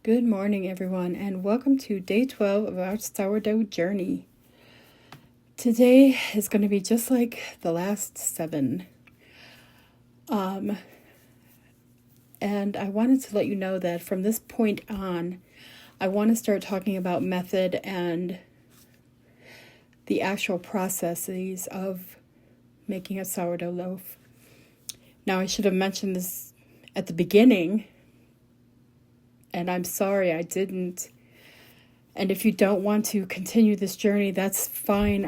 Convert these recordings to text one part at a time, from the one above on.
Good morning, everyone, and welcome to day 12 of our sourdough journey. Today is going to be just like the last 7. And I wanted to let you know that from this point on, I want to start talking about method and the actual processes of making a sourdough loaf. Now, I should have mentioned this at the beginning, and I'm sorry I didn't. And if you don't want to continue this journey, that's fine.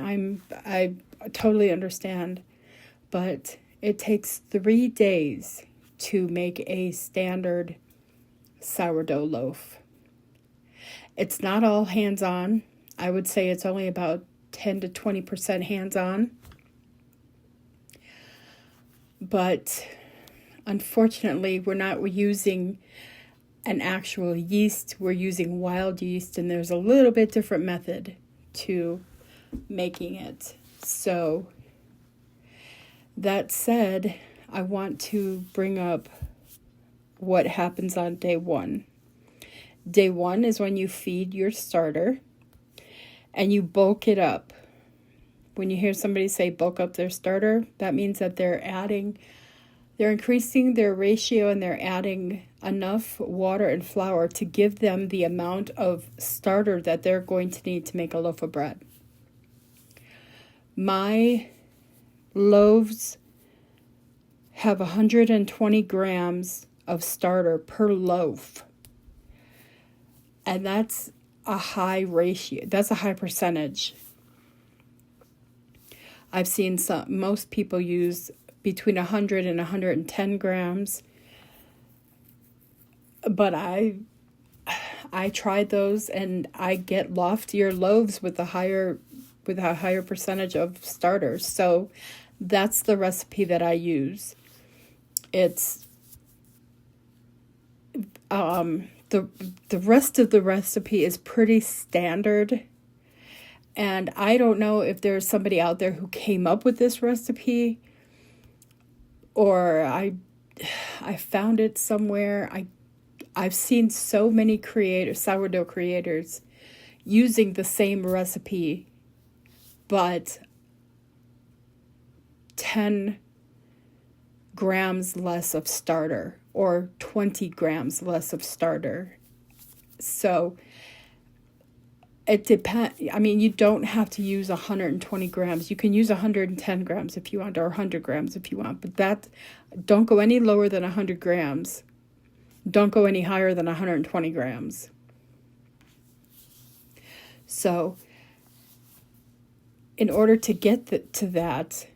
I totally understand. But it takes 3 days to make a standard sourdough loaf. It's not all hands-on. I would say it's only about 10 to 20% hands-on. But unfortunately, we're not using an actual yeast. We're using wild yeast, and there's a little bit different method to making it. So that said, I want to bring up what happens on day 1. Day 1 is when you feed your starter and you bulk it up. When you hear somebody say bulk up their starter, that means that they're increasing their ratio and they're adding enough water and flour to give them the amount of starter that they're going to need to make a loaf of bread. My loaves have 120 grams of starter per loaf. And that's a high ratio. That's a high percentage. I've seen most people use between 100 and 110 grams. But I tried those, and I get loftier loaves with a higher percentage of starters. So that's the recipe that I use. It's the rest of the recipe is pretty standard. And I don't know if there's somebody out there who came up with this recipe, or I found it somewhere. I've seen so many sourdough creators using the same recipe, but 10 grams less of starter or 20 grams less of starter. So it depends. I mean, you don't have to use 120 grams. You can use 110 grams if you want, or 100 grams if you want, but don't go any lower than 100 grams. Don't go any higher than 120 grams. So in order to get to that,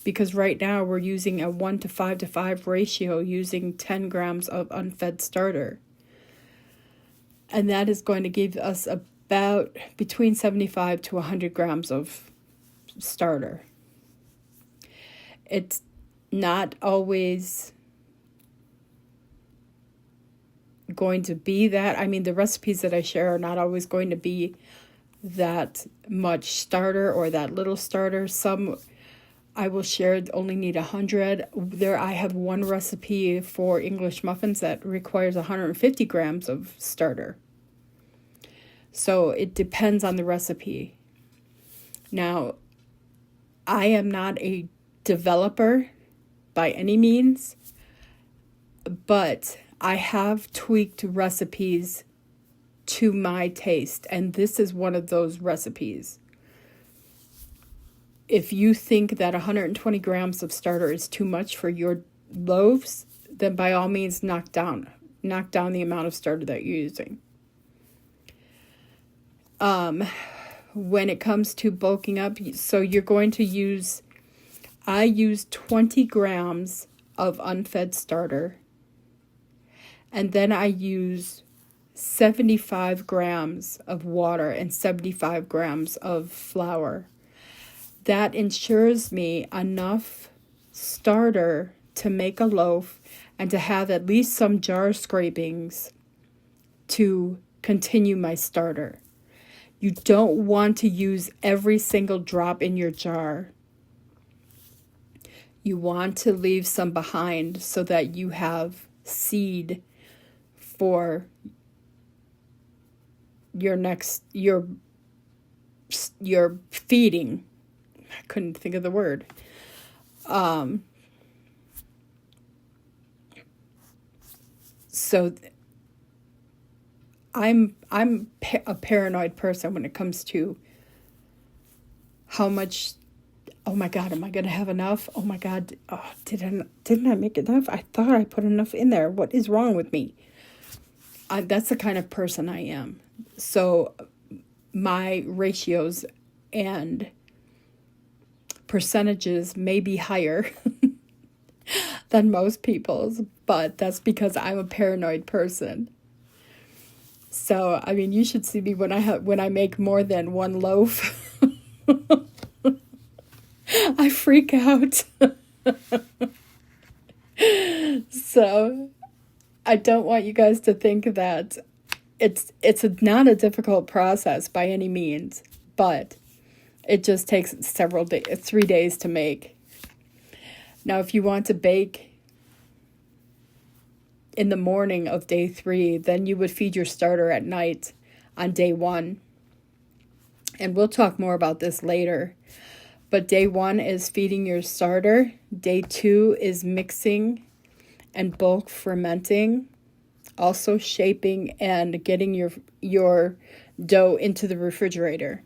because right now we're using a 1 to 5 to 5 ratio using 10 grams of unfed starter. And that is going to give us about between 75 to 100 grams of starter. It's not always going to be that. I mean, the recipes that I share are not always going to be that much starter or that little starter. Some I will share only need 100. I have one recipe for English muffins that requires 150 grams of starter. So it depends on the recipe. Now, I am not a developer by any means, but I have tweaked recipes to my taste, and this is one of those recipes. If you think that 120 grams of starter is too much for your loaves, then by all means knock down the amount of starter that you're using. When it comes to bulking up, so you're going to I use 20 grams of unfed starter, and then I use 75 grams of water and 75 grams of flour. That ensures me enough starter to make a loaf and to have at least some jar scrapings to continue my starter. You don't want to use every single drop in your jar. You want to leave some behind so that you have seed for your feeding. I couldn't think of the word. So I'm a paranoid person when it comes to how much. Oh my God, am I gonna have enough? Oh my God, didn't I make enough? I thought I put enough in there. What is wrong with me? That's the kind of person I am. So my ratios and percentages may be higher than most people's, but that's because I'm a paranoid person. So, I mean, you should see me when I make more than one loaf. I freak out. So, I don't want you guys to think that it's not a difficult process by any means, but it just takes 3 days to make. Now, if you want to bake in the morning of day 3, then you would feed your starter at night on day 1. And we'll talk more about this later. But day 1 is feeding your starter. Day 2 is mixing and bulk fermenting. Also shaping and getting your dough into the refrigerator.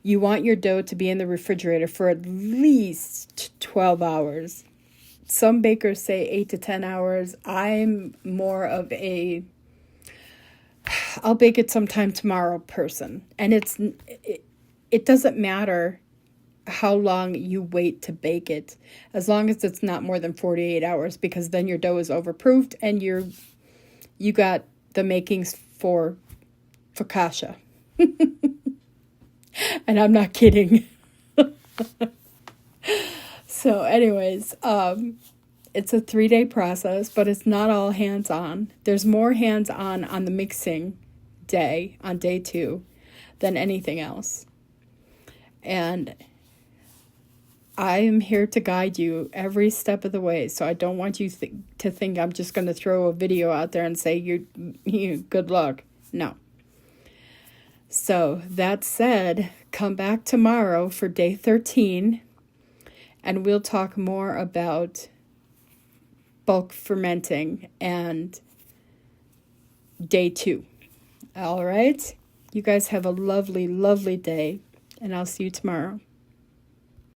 You want your dough to be in the refrigerator for at least 12 hours. Some bakers say 8 to 10 hours. I'm more of I'll bake it sometime tomorrow person. And it doesn't matter how long you wait to bake it, as long as it's not more than 48 hours, because then your dough is overproofed and you got the makings for focaccia. And I'm not kidding. So anyways, it's a 3-day process, but it's not all hands-on. There's more hands-on the mixing day, on day 2, than anything else. And I am here to guide you every step of the way. So I don't want you to think I'm just going to throw a video out there and say, you good luck. No. So that said, come back tomorrow for day 13, and we'll talk more about bulk fermenting and day 2. All right? You guys have a lovely, lovely day, and I'll see you tomorrow.